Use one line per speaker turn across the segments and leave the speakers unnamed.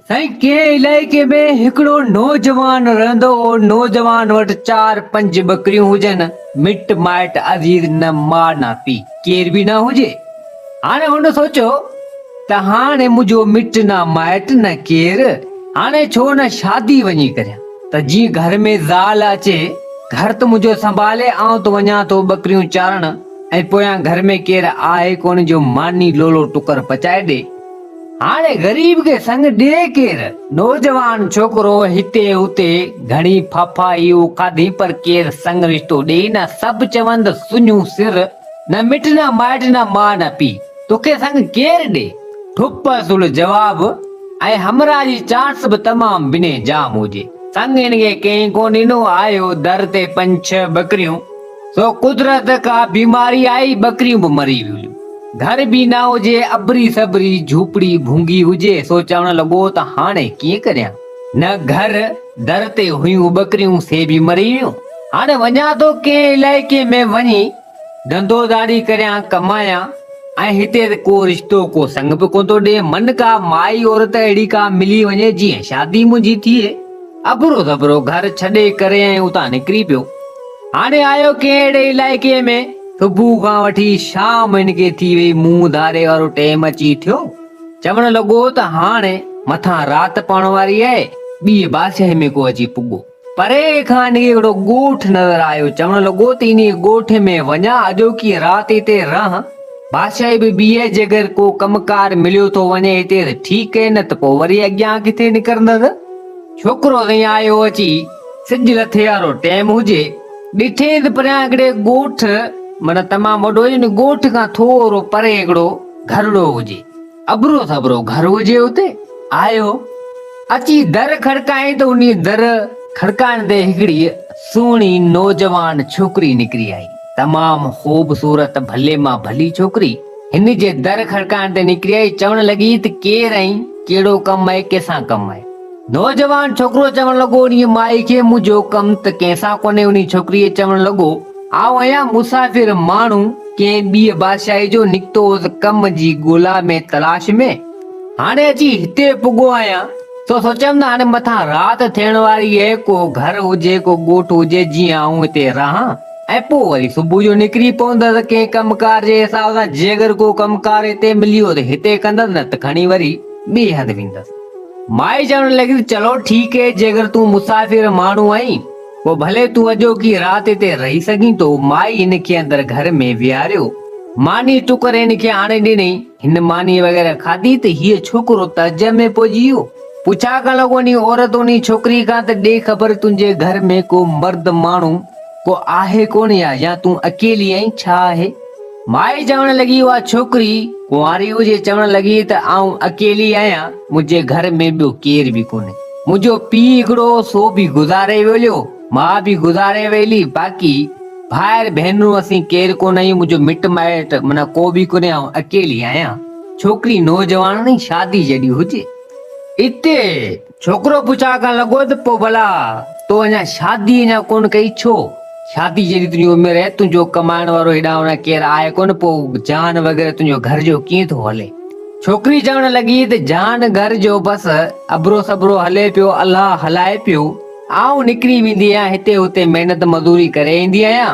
साईं के इलाइके में हिकिड़ो नौजवान रहंदो हो। नौजवान वटि 4-5 बकरियूं हुजनि। मिट माइट अजीज न मां न पी केर बि न हुजे। हाणे हुन सोचियो त हाणे मुंहिंजो मिट न माइट न केर, हाणे छो न शादी वञी करियां त जीअं घर में ज़ाल अचे, घर त मुंहिंजो संभाले, आउं त वञा थो बकरियूं चारण ऐं पोयां घर में केर आहे कोन जो मानी लोलो टुकर पचाए ॾे। हाणे गरीब के संग ॾे केर। नौजवान छोकरो हिते हुते घणी फाफा इहो खाधी पर केर संग रिश्तो ॾे न। सभु चवंद सुञू सिर, न मिट न माइट न मां न पी, तोखे संग केर ॾे। ठुप सुल जवाब ऐं हमरा जी चांस बि तमाम बिने जाम हुजे। संग हिनखे कंहिं कोन ॾिनो, आयो दर ते 5-6 बकरियूं। सो कुदरत का बीमारी आई, बकरियूं बि मरी वियूं। घर भी ना हुजे, अबरी सबरी झूपड़ी भूंगी हुजे। सो चवण लॻो त हाणे कीअं करियां, न घर दर ते हुयूं बकरियूं से भी मरी वियूं। हाणे वञा थो कंहिं इलाइके में वञी धंधोदारी करियां कमायां, ऐं हिते को रिश्तो को संग बि कोन थो ॾे। मन का माई औरत अहिड़ी का मिली वञे जीअं शादी मुंहिंजी थिए। अबरो सबरो घर छॾे करे ऐं उतां निकिरी पियो। हाणे आयो कंहिं अहिड़े इलाइके में, सुबुह खां वठी शाम हिनखे थी वई, मुंहुं धारे वारो टाइम अची थियो। चवण लॻो त हाणे मथां राति पवण वारी आहे, ॿी बादशाह में को अची पुॻो। परे खां हिनखे हिकिड़ो ॻोठ नज़र आयो। चवण लॻो त इन ॻोठ में वञा, अॼोकी राति हिते रह। बादशाह बि ॿिए जगह को कमकार मिलियो थो वञे हिते त ठीकु आहे, न त पोइ वरी अॻियां किथे निकिरंदसि। छोकिरो साईं आयो अची, सिज लथे वारो टाइम हुजे, ॾिठे त परियां हिकिड़े ॻोठ, मन तमामु वॾो हुजे, ॻोठ खां थोरो परे हिकिड़ो घरड़ो हुजे। अबरो सबरो घर हुजे हुते। आयो अची दर खड़काई त उन दर खड़काइण ते हिकिड़ी सुहिणी नौजवान छोकिरी निकिरी आई। तमामु ख़ूबसूरत भले मां भली छोकिरी हिन जे दर खड़काइण ते निकिरी आई। चवण लॻी त केर आई, कहिड़ो कमु आहे, कंहिंसां कमु आहे। नौजवान छोकिरो चवण लॻो उन माई खे, मुंहिंजो कमु त कंहिंसां कोन्हे। उन छोकिरीअ चवण लॻो, आउं आहियां मुसाफ़िर माण्हू, कंहिं ॿी बादशाह जो निकितो कम जी ॻोल्हा में तलाश में, हाणे अची हिते पुॻो आहियां। तो सोचम हाणे मथां राति थियण वारी आहे, को घर हुजे को ॻोठ हुजे जीअं आऊं हिते रहां, ऐं पोइ वरी सुबुह जो निकिरी पवंदसि कंहिं कमकार जे हिसाब सां। जेकर को कमकार हिते मिलियो त हिते कंदसि, न त खणी वरी ॿिए हंधि वेंदसि। माई चवण लॻी चलो ठीकु है, जेकर तूं मुसाफ़िर माण्हू आहीं पोइ भले तूं अॼोकी राति हिते रही सघीं थो। माई हिनखे अंदरि घर में विहारियो, मानी टुकर हिनखे आणे ॾिनई। हिन मानी वग़ैरह खाधी त हीअ छोकिरो तज में पहुची वियो। पुछा करण लॻो नी औरत उन छोकिरी खां त ॾे ख़बर, तुंहिंजे घर में को मर्द माण्हू को आहे कोन, या तूं अकेली आहीं, छा आहे? माई चवण लॻी उहा छोकिरी कुंवारी हुजे, चवण लॻी त आऊं अकेली आहियां, मुंहिंजे घर में ॿियो केर बि कोन्हे। मुंहिंजो पीउ हिकिड़ो सो बि गुज़ारे वियो, मां बि गुज़ारे वेली, बाक़ी भाइर भेनरूं असीं केर कोन आहियूं। मुंहिंजो मिट माइट माना को बि कोन्हे, आऊं अकेली आहियां। छोकिरी नौजवान नहीं, शादी जॾहिं हुजे। इते छोकिरो पुछा करण लॻो त पोइ भला तो अञा शादी अञा कोन कई छो? शादी जॾहिं तुंहिंजी उमिरि आहे, तुंहिंजो कमाइण वारो हेॾा होॾा केर आहे कोन, पोइ जान वग़ैरह तुंहिंजो घर जो कीअं थो हले? छोकिरी चवण लॻी त जान घर जो बसि अबरो सबरो हले पियो, अल्लाह हलाए पियो। आऊं निकिरी वेंदी आहियां, हिते हुते महिनत मज़दूरी करे ईंदी आहियां,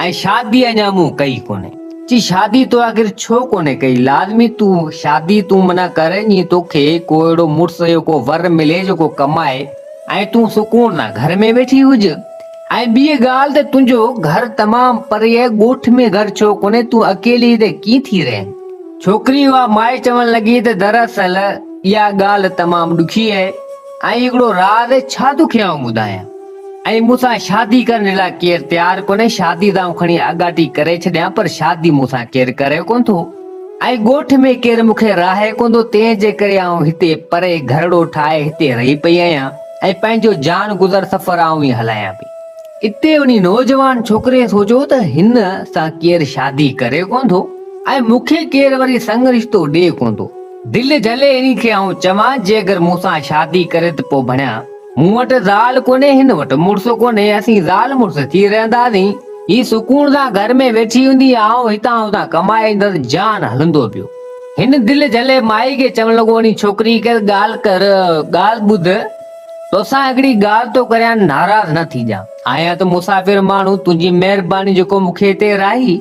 ऐं शादी अञा मूं कई कोन्हे। जी शादी तो आख़िर छो कोन्हे कई? लाज़मी तूं शादी तूं मना करे, जीअं तोखे को अहिड़ो मुड़ुस जो को वर मिले जेको कमाए ऐं तूं सुकून ना घर में वेठी हुज। ऐं ॿी ॻाल्हि त तुंहिंजो घर तमामु परे आहे, ॻोठ में घर छो कोन्हे, तूं अकेली हिते कीअं थी रहे? छोकिरी उहा माई चवण लॻी त दरअसल इहा ॻाल्हि तमामु ॾुखी आहे, ऐं हिकिड़ो राज़ छा तोखे आऊं ॿुधायां, ऐं मूंसां शादी करण लाइ केरु तयारु कोन्हे। शादी त आऊं खणी अगाटी करे छॾियां, पर शादी मूंसां केरु करे कोन थो, ऐं ॻोठ में केरु मूंखे राहे कोन थो। तंहिंजे करे आऊं हिते परे घरड़ो ठाहे हिते रही पई आहियां, ऐं पंहिंजो जान गुज़र सफ़र आऊं ई हलायां पई। इते उन नौजवान छोकिरे सोचियो त हिन सां केरु शादी करे कोन थो, ऐं मूंखे केरु वरी संग रिश्तो ॾे कोन थो। दिलि झले इन खे आऊं चवां, जेकर मूंसां शादी करे त पोइ भणिया मूं वटि ज़ाल कोन्हे, हिन वटि मुड़ुस कोन्हे, असीं ज़ाल मुड़ुस थी रहंदासीं। ही सुकून सां घर में वेठी हूंदी, आऊं हितां हुतां कमाए ईंदसि, जान हलंदो पियो। हिन दिल झले माई के चवण लॻो वञी छोकिरी कर ॻाल्हि ॿुध तोसां हिकिड़ी ॻाल्हि तो करियां नाराज़ न थी जा आहियां त मुसाफ़िर माण्हू तुंहिंजी महिरबानी जेको मूंखे हिते राही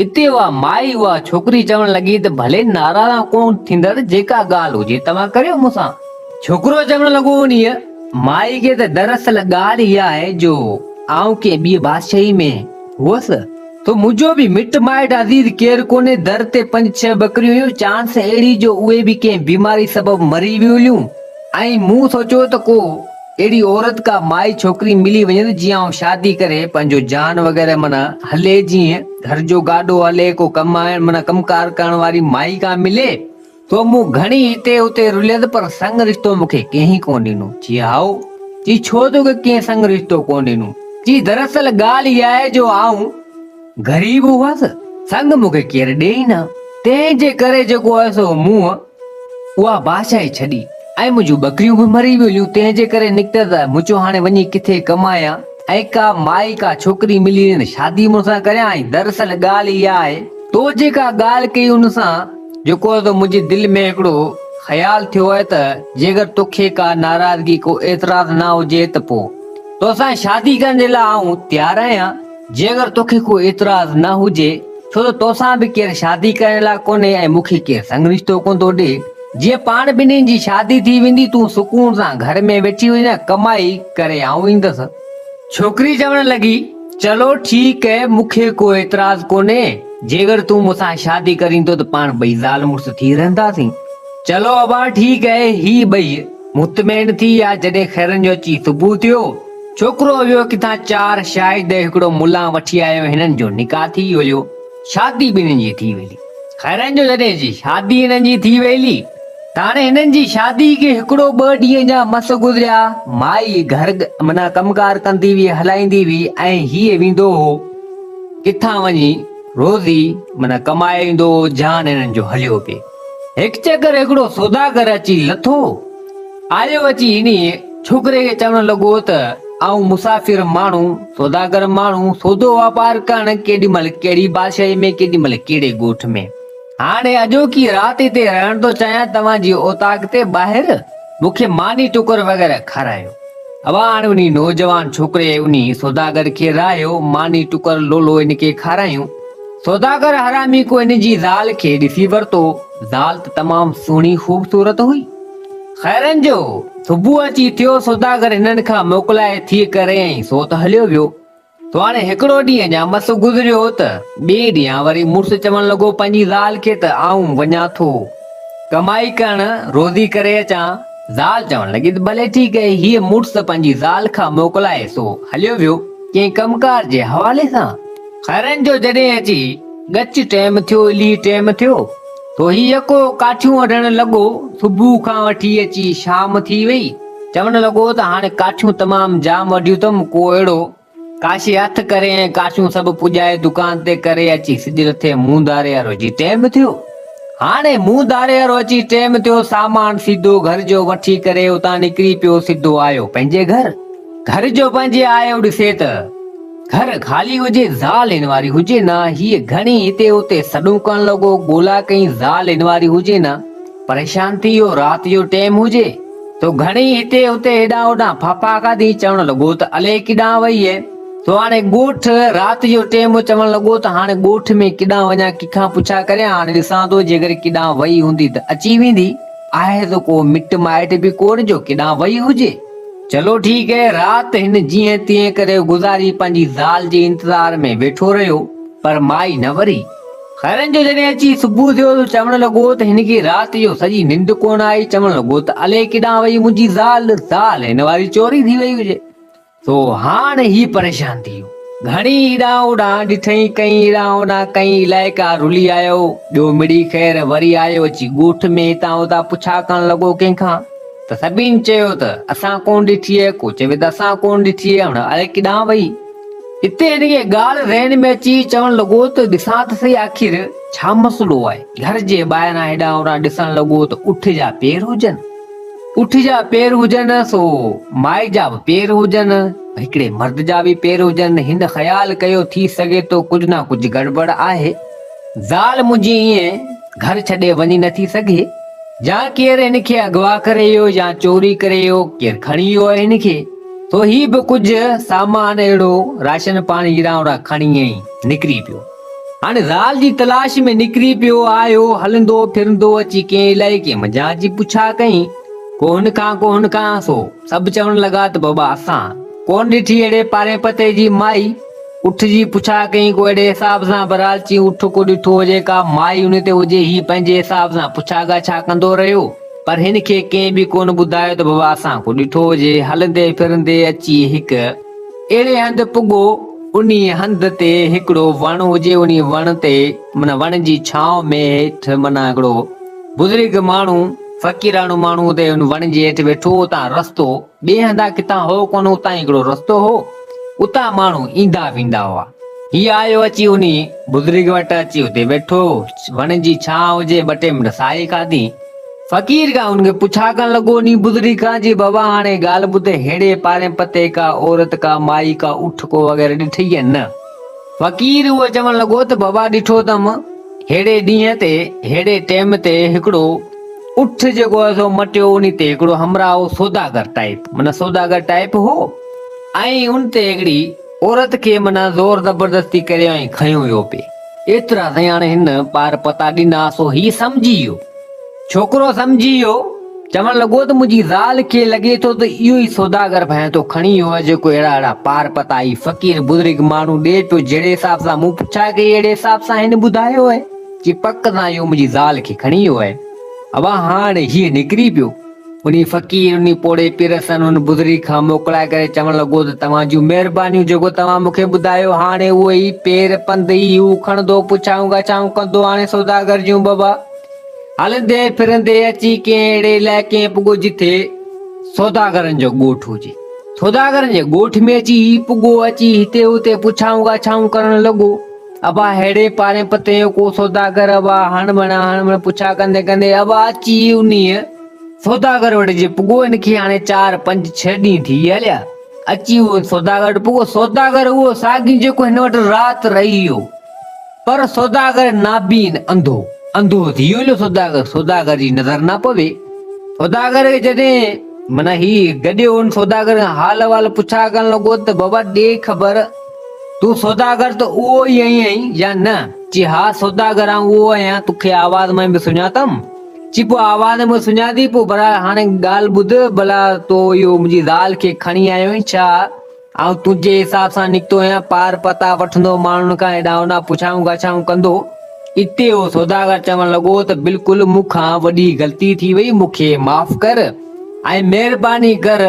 इते उहा माई उहा छोकिरी चवण लॻी त भले नाराज़ कोन थींदड़ जेका ॻाल्हि हुजे तव्हां करियो मूंसां छोकिरो चवण लॻो वञी माई खे त दरअसल ॻाल्हि इहा आहे जो आऊं के ॿी बादशाही में हुअसि तो मुंहिंजो बि मिट माइट अज़ीज़ केरु कोन्हे दर ते 5-6 बकरियूं हुयूं चांस अहिड़ी जो उहे बि कंहिं बीमारी सबबु मरी वियूं हुयूं ऐं मूं सोचियो त को अहिड़ी औरत का माई छोकिरी मिली वञे जीअं आऊं शादी करे पंहिंजो जान वग़ैरह माना हले जीअं घर जो गाॾो हले को कमाइण माना कमकार करण वारी माई का मिले तो मूं घणी हिते उते रुलियसि पर संग रिश्तो मूंखे कंहिं कोन ॾिनो जी हाओ जी छो तो कंहिं संग रिश्तो कोन ॾिनो जी दरअसल ॻाल्हि इहा आहे जो आऊं गरीब हुअसि संग मूंखे केरु ॾे ई न तंहिंजे करे जेको आहे सो मूं उहा बादशाही छॾी ऐं मुंहिंजूं बकरियूं बि मरी वियूं तंहिंजे करे निकितसि मुंहिंजो हाणे वञी किथे कमायां ऐं का माई का छोकिरी मिली शादी मूंसां करियां ऐं दरअसल ॻाल्हि इहा आहे तो जेका ॻाल्हि कई उन सां जेको आहे तो मुंहिंजे दिलि में हिकिड़ो ख़्यालु थियो आहे त जेकर तोखे का नाराज़गी को एतिराज़ न हुजे त पोइ तोसां शादी करण जे लाइ आऊं तयारु आहियां जेकर तोखे को एतिराज़ न हुजे छो त तोसां बि केरु शादी करण लाइ कोन्हे ऐं मूंखे केरु संग रिश्तो कोन थो ॾे जीअं पाण ॿिन्हिनि जी शादी थी वेंदी तूं सुकून सां घर में वेठी हुई न कमाई करे आऊं ईंदसि छोकिरी चवण लॻी चलो ठीकु है मूंखे को एतिराज़ कोन्हे जेकर तूं मूंसां शादी करींदो त पाण ॿई ज़ाल मुड़ुस थी रहंदासीं चलो अबा ठीकु है ही ॿई मुतमैन थी या जॾहिं खैरनि जो अची सुबुह थियो छोकिरो वियो किथां 4 शायदि हिकिड़ो मुला वठी आयो हिननि जो निकाह थी वियो शादी ॿिन्हिनि जी थी वेली खैरनि जो जॾहिं जी शादी हिननि जी थी वेली ताणे हिननि जी शादी खे हिकिड़ो 2 ॾींहं जा मस गुज़रिया माई घर माना कमकार कंदी हुई हलाईंदी हुई ऐं हीअ वेंदो हो किथां वञी रोज़ी माना कमाए ईंदो जान हिननि जो हलियो पिए हिकु चकर हिकिड़ो सौदागर अची लथो आयो अची हिन छोकिरे खे चवण लॻो त आऊं मुसाफ़िर माण्हू सौदागर माण्हू सौदो वापार करण केॾी महिल कहिड़ी बादशाही में केॾी महिल कहिड़े ॻोठ में हाणे अॼोकी राति हिते रहण थो चाहियां तव्हांजी औताक ते ॿाहिरि मूंखे मानी टुकर वग़ैरह खारायो अब हाणे उन नौजवान छोकिरे उन सौदागर खे रायो मानी टुकर लोलो इनखे खारायूं सौदागर हरामी को इन जी ज़ाल खे ॾिसी वरितो ज़ाल त तमामु सुहिणी ख़ूबसूरत हुई खैरनि जो सुबुह अची थियो सौदागर हिननि खां मोकिलाए थी करे ऐं सो त हलियो वियो तो हाणे हिकिड़ो ॾींहं जा मस गुज़रियो त ॿिए ॾींहुं वरी मुड़ुस चवण लॻो पंहिंजी ज़ाल खे त आऊं वञा थो कमाई करण रोज़ी करे अचां ज़ाल चवण लॻी त भले ठीकु आहे हीअ मुड़ुस पंहिंजी ज़ाल खां मोकिलाए सो हलियो वियो कंहिं कमकार जे हवाले सां खैरनि जो जॾहिं अची गच टाइम थियो इली टाइम थियो तो ही यको काठियूं वढण लॻो सुबुह खां वठी अची शाम थी वई चवण लॻो त हाणे काठियूं तमामु जाम वढियूं अथमि को अहिड़ो काशी हथ करे ऐं काठियूं सभु पुॼाए दुकान ते करे अची सिज लथे मुंहुं धारे वारो जी टाइम थियो हाणे मुंहुं धारे वारो अची टाइम थियो सामान सिधो घर जो वठी करे उतां निकिरी पियो सिधो आयो पंहिंजे घर जो पंहिंजे आयो ॾिसे त घर खाली हुजे ज़ाल हिन वारी हुजे न हीअ घणी हिते उते सॾूं करण लॻो ॻोल्हा कई ज़ाल हिन वारी हुजे न परेशान थी वियो राति जो टाइम हुजे तो घणी हिते उते हेॾां होॾां फाफा खाधी चवण लॻो त अले किॾां वई आहे तो हाणे ॻोठ राति जो टाइम चवण लॻो त हाणे ॻोठ में किॾां वञा कंहिंखां पुछा करियां हाणे ॾिसां थो जेकर किॾां वई हूंदी त अची वेंदी आहे त को मिट माइट बि कोन जो किॾां वई हुजे चलो ठीकु है राति हिन जीअं तीअं करे गुज़ारी पंहिंजी ज़ाल जे इंतज़ार में वेठो रहियो पर माई न वरी खैरनि जो जॾहिं अची सुबुह थियो त चवण लॻो त हिनखे राति जो सॼी निंड कोन आई चवण लॻो त अले किॾां वई मुंहिंजी ज़ाल हिन वारी चोरी थी वई हुजे तो हाणे ही परेशान थी वियो घणी हेॾां होॾां ॾिठई कई हेॾां होॾां कई इलाइका रुली आयो ॿियो मिड़ी ख़ैर वरी आयो अची ॻोठ में हितां हुतां पुछा करण लॻो कंहिंखां त सभिनि चयो त असां कोन ॾिठी आहे को चवे त असां कोन ॾिठी आहे हाणे अरे किॾां वई हिते हिनखे ॻाल्हि ज़हन में अची चवण लॻो त ॾिसां त सही आख़िर छा मसइलो आहे घर जे ॿाहिरां हेॾां होॾां ॾिसण लॻो त उठ जा पेर हुजनि सो माई जा बि पेर हुजनि हिकिड़े मर्द जा बि पेर हुजनि हिन ख़्यालु कयो थी सघे थो कुझु न कुझु गड़बड़ आहे ज़ाल मुंहिंजी ईअं घर छॾे वञी नथी सघे, या केरु हिनखे अगवा करे वियो या चोरी करे वियो, केरु खणी वियो आहे हिनखे, तो ही बि कुझु सामान अहिड़ो राशन पाणी गिरावड़ा खणी ऐं निकिरी पियो। हाणे ज़ाल जी तलाश में निकिरी पियो, आयो हलंदो फिरंदो अची कंहिं इलाइक़े में जंहिं जी पुछा कई, को हुन खां सो सभु चवण लॻा त बाबा असां कोन ॾिठी अहिड़े पारे पते जी माई। उठ जी पुछा कई, को अहिड़े हिसाब सां बरालची उठ को ॾिठो हुजे, का माई हुन ते हुजे, ही पंहिंजे हिसाब सां पुछा ॻाछा कंदो रहियो, पर हिन खे कंहिं बि कोन ॿुधायो त बाबा असां को ॾिठो हुजे। हलंदे फिरंदे अची हिकु अहिड़े हंधि पुॻो, उन हंध ते हिकिड़ो वण हुजे, उन वण ते माना वण जी छांव में हेठि माना हिकिड़ो बुज़ुर्ग माण्हू फ़क़ीराणो माण्हू हुते उन वण जे हेठि वेठो। उतां रस्तो ॿिए हंधा किथां हो कोन, उतां हिकिड़ो रस्तो हो, उतां माण्हू ईंदा वेंदा हुआ। ही आयो अची उन बुज़ुर्ग वटि अची हुते वेठो, वण जी छांव हुजे, ॿ टे मिंट साई खाधी। फ़क़ीर खां हुनखे पुछा करण लॻो उन बुज़ुर्ग खां, जी बाबा हाणे ॻाल्हि ॿुधे, हेड़े पारे पते का औरत का माई का उठ को वग़ैरह ॾिठी है न? फ़क़ीर उहो चवण लॻो त बाबा ॾिठो अथमि, हेड़े ॾींहं ते हेड़े टाइम ते हिकिड़ो उठ जेको आहे सो मटियो, उन ते हिकिड़ो हमरा हो सौदागर टाइप, माना सौदागर टाइप हो, ऐं उन ते हिकिड़ी औरत खे माना ज़ोर ज़बरदस्ती करे ऐं खयो वियो पिए। एतिरा ताईं हाणे हिन पार पता ॾिना, सो ही सम्झी वियो, छोकिरो सम्झी वियो, चवण लॻो त मुंहिंजी ज़ाल खे लॻे थो त इहो ई सौदागर भाई तो खणी वियो आहे, जेको अहिड़ा अहिड़ा पार पता ई फ़क़ीर बुज़ुर्ग माण्हू ॾे पियो, जहिड़े हिसाब सां मूं पुछा कई अहिड़े हिसाब सां हिन ॿुधायो आहे कि पक सां इहो मुंहिंजी ज़ाल खे खणी वियो आहे। अब हाणे हीअ निकिरी पियो, उन फ़क़ीर उन पोड़े पिरसन उन बुज़ुर्ग खां मोकिलाए करे चवण लॻो त तव्हां जूं महिरबानियूं, जेको तव्हां मूंखे ॿुधायो, हाणे उहो ई पेर पंध ई हू खणंदो, पुछाऊं ॻाछाऊं कंदो हाणे सौदागर जूं बाबा। हलंदे फिरंदे अची कंहिं अहिड़े इलाइक़े पुॻो जिथे सौदागरनि जो ॻोठ हुजे। सौदागरनि जे ॻोठ में अची पुॻो, अची हिते हुते पुछाऊं ॻाछाऊं करण लॻो। अबा हेड़े पारे पते को सौदागर, अबा हण पुछा कंदे कंदे अबा अची उन सौदागर वटि जे पुॻो। हिनखे हाणे 4 5 6 ॾींहं थी हलिया, अची उहो सौदागर पुॻो। सौदागर उहो साॻी जेको हिन वटि राति रही वियो, पर सौदागर नाबीन अंधो थी वियो। सौदागर जी नज़र न पवे। सौदागर खे जॾहिं माना ही गॾियो, उन सौदागर हाल वाल पुछा करण लॻो त बाबा ॾे ख़बर, तूं सौदागर त उहो ई आहीं या न? चई हा सौदागर उहो आहियां, तोखे आवाज़ में बि सुञातमि। चई पोइ आवाज़ में सुञाती, पोइ भला हाणे ॻाल्हि ॿुध, भला तो इहो मुंहिंजी ज़ाल खे खणी आयो आहीं छा? ऐं तुंहिंजे हिसाब सां निकितो आहियां, पार पता वठंदो माण्हुनि खां, हेॾा होॾा पुछाऊं ॻाछाऊं कंदो। इते हो सौदागर चवण लॻो त बिल्कुलु मूंखां वॾी ग़लती थी वई, मूंखे माफ़ कर ऐं महिरबानी कर।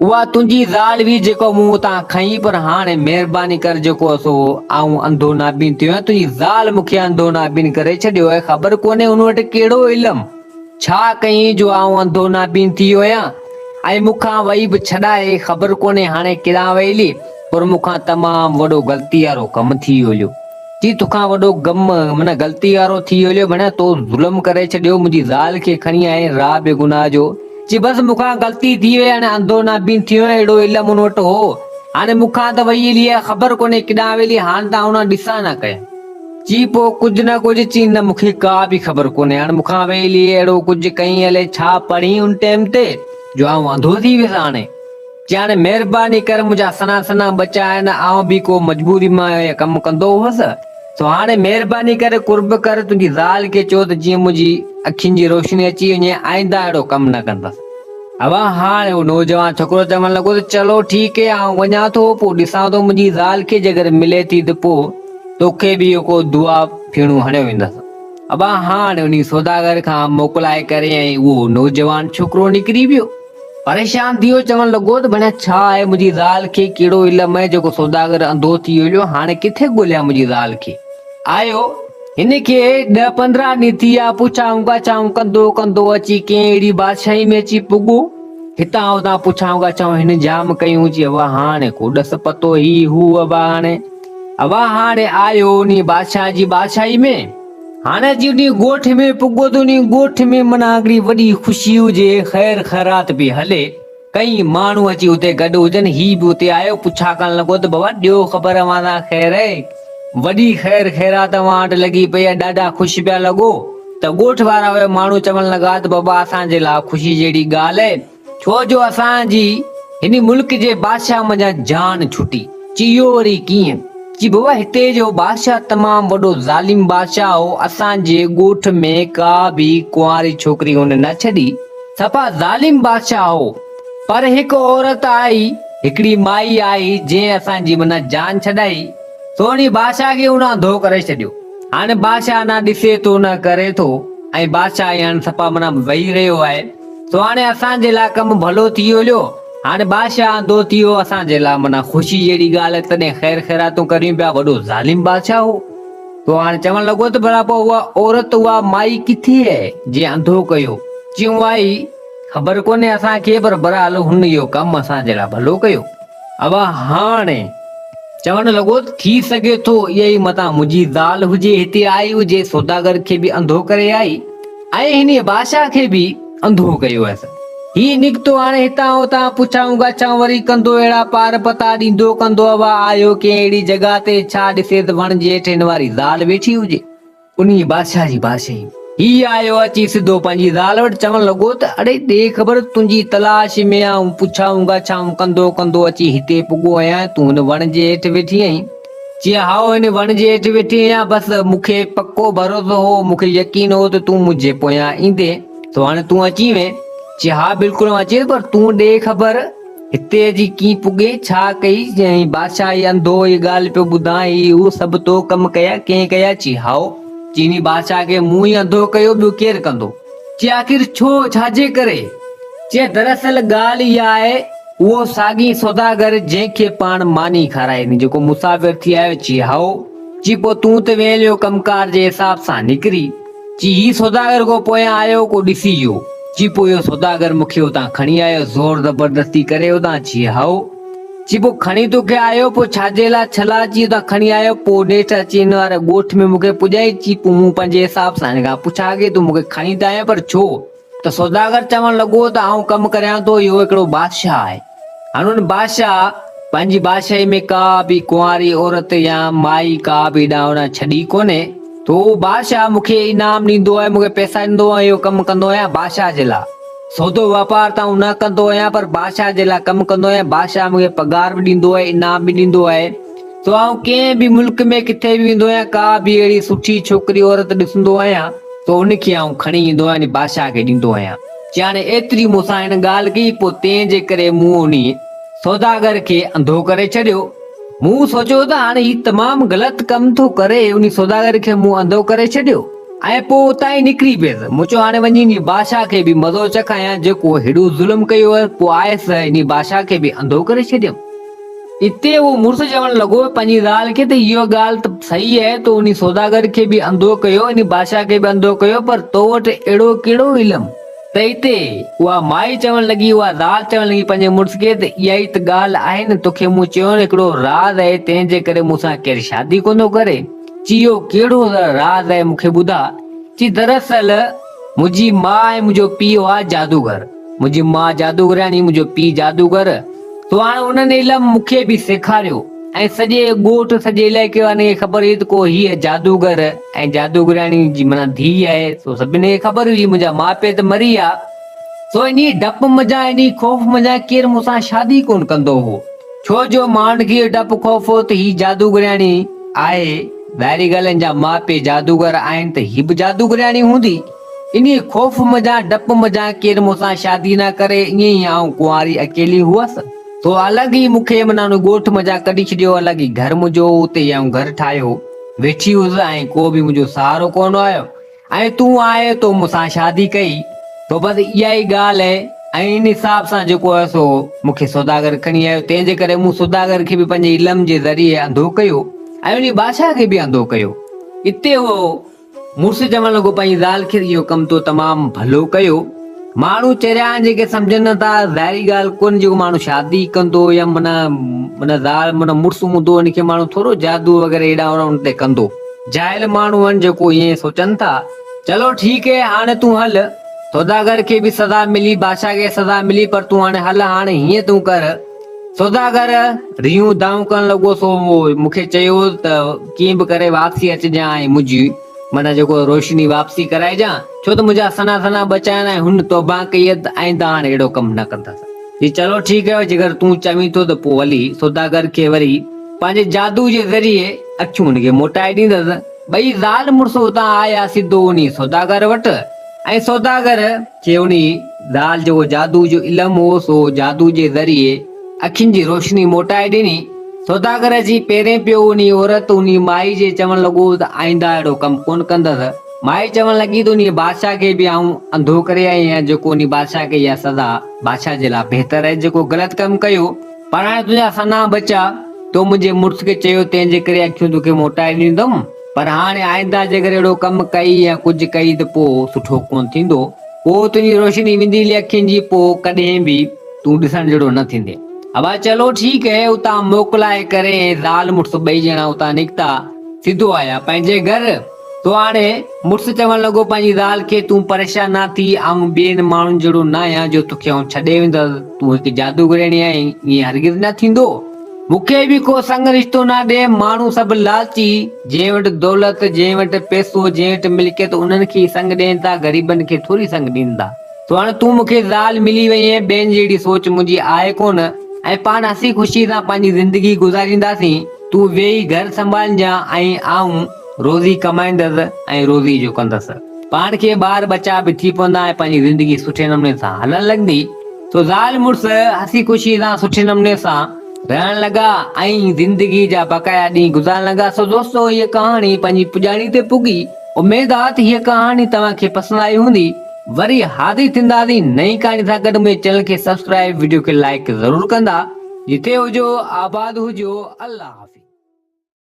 उहा तुंहिंजी ज़ाल हुई जेको मूं उतां खईं, पर हाणे महिरबानी कर, जेको सो आऊं अंधो नाबीन थियो आहियां, तुंहिंजी ज़ाल मूंखे अंधो नाबीन करे छॾियो आहे। ख़बर कोन्हे हुन वटि कहिड़ो इल्मु छा कई जो आऊं अंधो नाबीन थी वियो आहियां, ऐं मूंखां वई बि छॾाए, ख़बर कोन्हे हाणे किरां वेली, पर मूंखां तमामु वॾो ग़लती वारो कमु थी वियो। जी तोखां वॾो गम माना ग़लती वारो थी वियो, माना तो ज़ुल्म करे छॾियो, मुंहिंजी ज़ाल खे खणी आए राह बेगुनाह जो। जी बसि मूंखां ग़लती थी वई, हाणे अंधो नाबीन थी वियो, अहिड़ो इल्मु हुन वटि हो, हाणे मूंखां त वई हली आहे, ख़बर कोन्हे किॾां वेली, हाणे त हुन ॾिसां न कयां। जी पोइ कुझु न कुझु चई, न मूंखे का बि ख़बर कोन्हे, हाणे मूंखां वई हली अहिड़ो कुझु कई हले, छा पढ़ी उन टाइम ते जो आऊं अंधो थी वियुसि। हाणे चई हाणे महिरबानी कर, मुंहिंजा सना सना बचा आहिनि, आऊं बि को मजबूरी मां कमु कंदो हुअसि, तो हाणे महिरबानी करे कुर्ब कर, तुंहिंजी ज़ाल खे चओ त जीअं मुंहिंजी अखियुनि जी रोशनी अची वञे, आईंदा अहिड़ो कमु न कंदसि। अब हाणे उहो नौजवान छोकिरो चवण लॻो त चलो ठीकु आहे, आउं वञा थो, पोइ ॾिसां थो मुंहिंजी ज़ाल खे जेकर मिले थी त पोइ तोखे बि को दुआ फीणो हणियो वेंदसि। अब हाणे उन सौदागर खां मोकिलाए करे ऐं उहो नौजवान छोकिरो निकिरी वियो। परेशान थी वियो, चवण लॻो त भला छा आहे, मुंहिंजी ज़ाल खे कहिड़ो इल्मु आहे जेको सौदागर अंधो थी वियो, हाणे किथे ॻोल्हियां मुंहिंजी ज़ाल खे। आयो हिनखे 10 15 ॾींहं थी विया, पुछाऊं ॻाछाऊं कंदो कंदो अची कंहिं अहिड़ी बादशाही में अची पुॻो, हितां हुतां पुछाऊं ॻाछाऊं हिन जाम कयूं। जी अब हाणे को ॾस पतो ही हू, अब हाणे आयो उन बादशाह जी बादशाही में। हाणे अची उन ॻोठ में पुॻो, त उन ॻोठ में माना हिकिड़ी वॾी ख़ुशी हुजे, ख़ैर ख़ैरात बि हले, कई माण्हू अची हुते गॾु हुजनि। ही बि हुते आयो, पुछा करण लॻो त बाबा ॾियो ख़बर, माना ख़ैर आहे, वॾी ख़ैर ख़ैरात तव्हां वटि लॻी पई आहे, ॾाढा ख़ुशि पिया लॻो। त ॻोठ वारा हुया माण्हू चवण लॻा त बाबा असांजे लाइ ख़ुशी जहिड़ी ॻाल्हि आहे, छो जो असांजी हिन मुल्क जे बादशाह मञा जान छुटी। चियो वरी कीअं? जी बाबा हिते जो बादशाह तमामु वॾो ज़ालिम बादशाह हो। असांजे ॻोठ में का बि कुंवारी छोकिरी हुन न छॾी, सफ़ा ज़ालिम बादशाह हो। पर हिकु औरत आई, हिकिड़ी माई आई जंहिं असांजी माना जान छॾाई, सोनी बादशाह खे उन अंधो करे छॾियो। हाणे बादशाह ना ॾिसे थो न करे थो, ऐं बादशाह हाणे सफ़ा माना वेही रहियो आहे। तो हाणे असांजे लाइ कमु भलो थी वियो। हाणे बादशाह अंधो थी वियो, असांजे लाइ माना ख़ुशी जहिड़ी ॻाल्हि आहे। तॾहिं ख़ैर ख़ैरातूं करियूं पिया, वॾो ज़ालिम बादशाह हो। तो हाणे चवण लॻो त भला पोइ उहा औरत उहा माई किथे आहे जंहिं अंधो कयो? चयूं आई ख़बर कोन्हे असांखे, पर बहरहाल हुन इहो कमु असांजे लाइ भलो कयो। अब हाणे चवण लॻो थी सघे थो इहा ई मतां मुंहिंजी ज़ाल हुजे, हिते आई हुजे, सौदागर खे बि अंधो करे आई ऐं हिन बादशाह खे बि अंधो कयो आहे। ही निकितो हाणे हितां हुतां पुछाऊं ॻाछाऊं वरी कंदो, अहिड़ा पार पता ॾींदो कंदो। अब आयो कंहिं अहिड़ी जॻह ते, छा ॾिसे त वण जे हेठि हिन वारी ज़ाल वेठी हुजे, उन बादशाह जी बादशाही। ही आयो अची सिधो पंहिंजी ज़ाल वटि, चवण लॻो त अड़े ॾे ख़बर, तुंहिंजी तलाश में आऊं पुछाऊं ॻाछाऊं कंदो कंदो अची हिते पुॻो आहियां, तूं हिन वण जे हेठि वेठी आहीं। चई हाओ हिन वण जे हेठि वेठी आहियां, बसि मूंखे पको भरोसो हो, मूंखे यकीन हो त तूं मुंहिंजे पोयां ईंदे, तो हाणे तूं अची वएं। चई हा बिल्कुलु अचे, पर तूं ॾे ख़बर हिते अची कीअं पुॻे, छा कई? चई बादशाह अंधो ई ॻाल्हि पियो ॿुधाई, उहो सभु तो कमु कया, कंहिं कया? चई हाओ। चीनी बादशाह खे मूं ई अंधो कयो, ॿियो केरु कंदो? चई आख़िर छो, छाजे करे? चई दरअसल ॻाल्हि इहा आहे, उहो साॻी सौदागर जंहिंखे पाण मानी खाराईंदी, जेको मुसाफ़िर थी आयो। चई हाओ। चई पोइ तूं त वेलियो कमकार जे हिसाब सां निकिरी। चई ही सौदागर को पोयां आयो, को ॾिसी वियो। चई पोइ इहो सौदागर मूंखे हुतां खणी आयो, ज़ोर ज़बरदस्ती करे हुतां। चई हाओ। चई पोइ खणी तोखे आयो, पोइ छाजे लाइ छला? चई हुतां खणी आयो, पोइ नेठि अची हिन वारे ॻोठ में मूंखे पुॼाई। चई पोइ मूं पंहिंजे हिसाब सां हिन खां पुछां की तूं मूंखे खणी त आयो, पर छो? त सौदागर चवण लॻो त आऊं कमु करियां थो, इहो हिकिड़ो बादशाह आहे। हाणे हुन बादशाह पंहिंजी बादशाही में का बि कुंवारी औरत या माई का बि ॾांहुं छॾी कोन्हे। तो बादशाह मूंखे इनाम ॾींदो आहे, मूंखे पैसा ॾींदो आहे, इहो कमु कंदो आहियां बादशाह जे लाइ। सौदो वापार त न कंदो आहियां, पर बादशाह जे लाइ कमु कंदो आहियां। बादशाह मूंखे पगार बि ॾींदो आहे, इनाम बि ॾींदो आहे। तो आऊं कंहिं बि मुल्क में किथे बि वेंदो आहियां, का बि अहिड़ी सुठी छोकिरी औरत ॾिसंदो आहियां, तो उनखे आऊं खणी ईंदो आहियां, बादशाह खे ॾींदो आहियां। चई हाणे एतिरी मूंसां हिन ॻाल्हि कई, पोइ तंहिंजे करे मूं उन सौदागर खे अंधो करे छॾियो। मूं सोचियो त हाणे ही तमामु ग़लति कमु थो करे, उन सौदागर खे मूं अंधो करे छॾियो ऐं पोइ उतां ई निकिरी पियुसि। मूं चयो हाणे वञी बादशाह खे बि मज़ो चखायां, जेको हेॾो ज़ुल्म कयो आहे। पोइ आयसि इन बादशाह खे बि अंधो करे छॾियमि। इते उहो मुड़ुसु चवण लॻो पंहिंजी ज़ाल खे त इहो ॻाल्हि त सही आहे, तो उन सौदागर खे बि अंधो कयो, इन बादशाह खे बि अंधो कयो, पर तो वटि अहिड़ो कहिड़ो इल्मु? त हिते उहा माई चवण लॻी, उहा ज़ाल चवण लॻी पंहिंजे मुड़ुस खे त इहा ई त ॻाल्हि आहे न, तोखे मूं चयो न हिकिड़ो राज़ आहे, तंहिंजे करे मूंसां केरु शादी कोन थो करे। चई इहो कहिड़ो राज़ आहे, मूंखे ॿुधा। चई दरअसल मुंहिंजी माउ ऐं मुंहिंजो पीउ हुआ जादूगर। मुंहिंजी माउ जादूगराणी, मुंहिंजो पीउ जादूगर। तो हाणे उन्हनि इल्मु मूंखे बि सेखारियो ऐं सॼे ॻोठ सॼे इलाइक़े वारनि खे ख़बर हुई त को हीअ जादूगर ऐं जादूगराणी जी माना धीउ आहे। तो सभिनी खे ख़बर हुई मुंहिंजा माउ पीउ त मरी विया। सो इन्ही डप मज़ा, इन्ही ख़ौफ़ मज़ा केरु मूंसां शादी कोन कंदो हो, छो जो माण्हुनि खे डप ख़ौफ़ हो त ही जादूगराणी आहे। ॿाहिरी ॻाल्हि, जा माउ पीउ जादूगर आहिनि त ही बि जादूगराणी हूंदी। इन्ही ख़ौफ़ मज़ा, डप मज़ा केरु मूंसां शादी न करे, ईअं ई आऊं कुंवारी अकेली हुअसि। तो अलॻि ई मूंखे माना ॻोठ मज़ा कढी छॾियो, अलॻि ई घर मुंहिंजो, उते आऊं घर ठाहियो, वेठी हुअसि ऐं को बि मुंहिंजो सहारो कोन आयो। ऐं तूं आए तो मूंसां शादी कई, तो बसि इहा ई ॻाल्हि आहे। ऐं इन हिसाब सां जेको आहे सो मूंखे सौदागर खणी आयो, तंहिंजे करे मूं सौदागर खे बि पंहिंजे इल्म जे ज़रिए अंधो कयो ऐं उन बादशाह खे बि अंधो कयो। इते उहो मुड़ुसु चवण लॻो पंहिंजी ज़ाल खे, इहो कमु तो तमामु भलो कयो। माण्हू चरिया आहिनि जेके सम्झनि था, ज़ाहिरी ॻाल्हि कोन, जेको माण्हू शादी कंदो या माना ज़ाल माना मुड़ुसु हूंदो, उनखे माण्हू थोरो जादू वग़ैरह हेॾा होॾा उन ते कंदो। जाहिल माण्हू आहिनि जेको ईअं सोचनि था। चलो ठीकु आहे, हाणे तूं हल, सौदागर खे बि सज़ा मिली, बादशाह खे सज़ा मिली, पर तूं हाणे हल, हाणे हीअं तूं कर। सौदागर रियूं दाऊं करण लॻो, सो मूंखे चयो त कीअं बि करे वापसी अचिजांइ मुंहिंजी मना जेको रोशनी वापसी कराइजां, छो त मुंहिंजा सना सना बचाइणा ऐं हुन तौबा कई त आईंदा हाणे अहिड़ो कमु न कंदसि। जी चलो ठीकु आहे, जेकर तूं चवीं थो त पोइ वली सौदागर खे वरी पंहिंजे जादू जे ज़रिए अखियूं हुनखे मोटाए ॾींदसि। ॿई ज़ाल मुड़ुस उतां आया सिधो उन सौदागर वटि ऐं सौदागर खे उन ज़ाल जो जादू जो इल्मु हो, सो जादू जे ज़रिए अखियुनि जी रोशनी मोटाए ॾिनी। सौदागर जी पहिरें पियो उन औरत उन माई जे चवण लॻो त आईंदा अहिड़ो कमु कोन कंदसि। माई चवण लॻी त उन बादशाह खे बि आऊं अंधो करे आई आहियां, जेको उन बादशाह खे इहा सज़ा बादशाह जे लाइ बहितर आहे, जेको ग़लति कमु कयो। पर हाणे तुंहिंजा सना बचा, तो मुंहिंजे मुड़ुस खे चयो तंहिंजे करे अखियूं तोखे मोटाए ॾींदुमि। पर हाणे आईंदा जेकर अहिड़ो कमु कई या कुझु कई त पोइ सुठो कोन थींदो, पोइ तुंहिंजी रोशनी वेंदी अखियुनि जी, पोइ कॾहिं बि तूं ॾिसण जहिड़ो न थींदे। अब चलो ठीकु है, उतां मोकिलाए करे ज़ाल मुड़ुस ॿई ॼणा उतां निकिता, सिधो आया पंहिंजे घर। तो हाणे मुड़ुस चवण लॻो पंहिंजी ज़ाल खे, तूं परेशान न थी, आऊं ॿियनि माण्हुनि जहिड़ो न आहियां जो तोखे आऊं छॾे वेंदसि। तूं हिकु जादूगरणी आहीं, ईअं हरगिज़ न थींदो। मूंखे बि को संग रिश्तो न ॾे। माण्हू सभु लालची, जंहिं वटि दौलत, जंहिं वटि पैसो, जंहिं वटि मिल्कियत, उन्हनि खे संग ॾियनि था, ग़रीबनि खे थोरी संग ॾींदा। तो हाणे तूं मूंखे ज़ाल मिली वई ऐं ॿियनि जहिड़ी सोच मुंहिंजी आहे कोन, ऐं पाण हसी ख़ुशी सां पंहिंजी ज़िंदगी गुज़ारींदासीं। तूं वेही घर संभालजां ऐं आऊं रोज़ी कमाईंदसि ऐं रोज़ी जो कंदसि। पाण खे ॿार बचा बि थी पवंदा ऐं पंहिंजी ज़िंदगी सुठे नमूने सां हलण लॻंदी। तो ज़ाल मुड़ुस हसी ख़ुशी सां सुठे नमूने सां रहण लॻा ऐं ज़िंदगी जा बक़ाया ॾींहं गुज़ारण लॻा। सो दोस्तो, हीअ कहाणी पंहिंजी पुॼाणी ते पुगी। उमेद आहे त हीअ कहाणी तव्हांखे पसंदि आई हूंदी। वरी हाज़िर थींदासीं नई कहाणी सां गॾु। मुंहिंजे चैनल खे सब्सक्राइब, वीडियो खे लाइक ज़रूरु कंदा। जिते हुजो आबाद हुजो। अल्लाह हाफ़िज़।